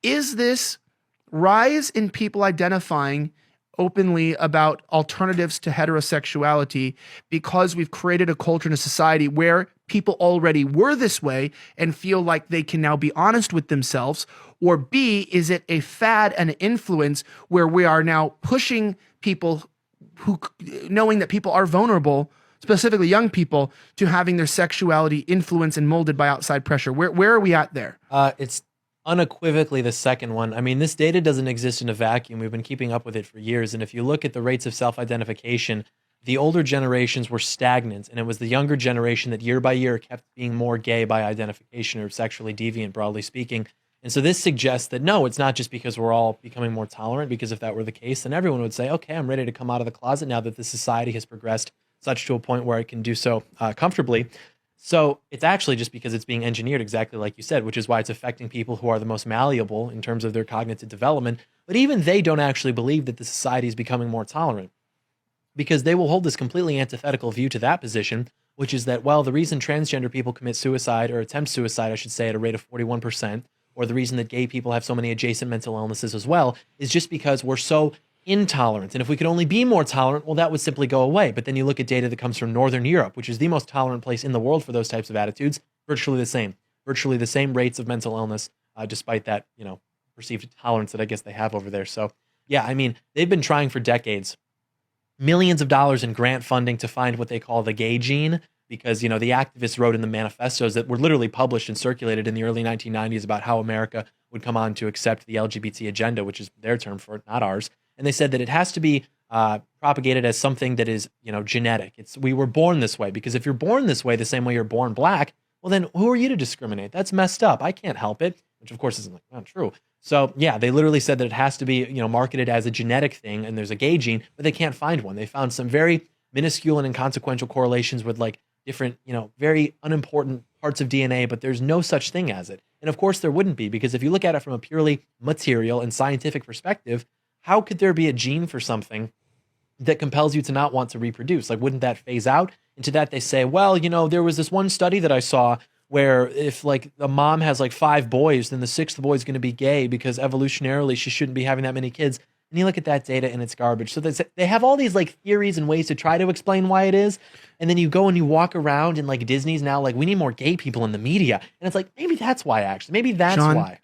is this rise in people identifying openly about alternatives to heterosexuality because we've created a culture in a society where people already were this way and feel like they can now be honest with themselves? Or B, is it a fad and an influence where we are now pushing people who, knowing that people are vulnerable, specifically young people, to having their sexuality influenced and molded by outside pressure? Where are we at there? It's unequivocally the second one. I mean, this data doesn't exist in a vacuum. We've been keeping up with it for years. And if you look at the rates of self-identification, the older generations were stagnant, and it was the younger generation that year by year kept being more gay by identification or sexually deviant, broadly speaking. And so this suggests that no, it's not just because we're all becoming more tolerant, because if that were the case, then everyone would say, okay, I'm ready to come out of the closet now that the society has progressed such to a point where it can do so comfortably. So it's actually just because it's being engineered exactly like you said, which is why it's affecting people who are the most malleable in terms of their cognitive development. But even they don't actually believe that the society is becoming more tolerant, because they will hold this completely antithetical view to that position, which is that, well, the reason transgender people commit suicide, or attempt suicide, I should say, at a rate of 41%, or the reason that gay people have so many adjacent mental illnesses as well, is just because we're so intolerant. And if we could only be more tolerant, well, that would simply go away. But then you look at data that comes from Northern Europe, which is the most tolerant place in the world for those types of attitudes, virtually the same rates of mental illness, despite that, perceived tolerance that I guess they have over there. So yeah, I mean, they've been trying for decades, millions of dollars in grant funding to find what they call the gay gene, because, the activists wrote in the manifestos that were literally published and circulated in the early 1990s about how America would come on to accept the LGBT agenda, which is their term for it, not ours. And they said that it has to be propagated as something that is, genetic. We were born this way, because if you're born this way, the same way you're born black, well, then who are you to discriminate? That's messed up. I can't help it, which of course isn't not true. So yeah, they literally said that it has to be, marketed as a genetic thing, and there's a gay gene, but they can't find one. They found some very minuscule and inconsequential correlations with like different, very unimportant parts of DNA, but there's no such thing as it. And of course there wouldn't be, because if you look at it from a purely material and scientific perspective, how could there be a gene for something that compels you to not want to reproduce? Like, wouldn't that phase out? And to that they say, well, there was this one study that I saw where if like a mom has like 5 boys, then the 6th boy is going to be gay because evolutionarily she shouldn't be having that many kids. And you look at that data and it's garbage. So they have all these like theories and ways to try to explain why it is. And then you go and you walk around and like Disney's now like, we need more gay people in the media. And it's like, maybe that's why actually. Maybe that's Sean, why.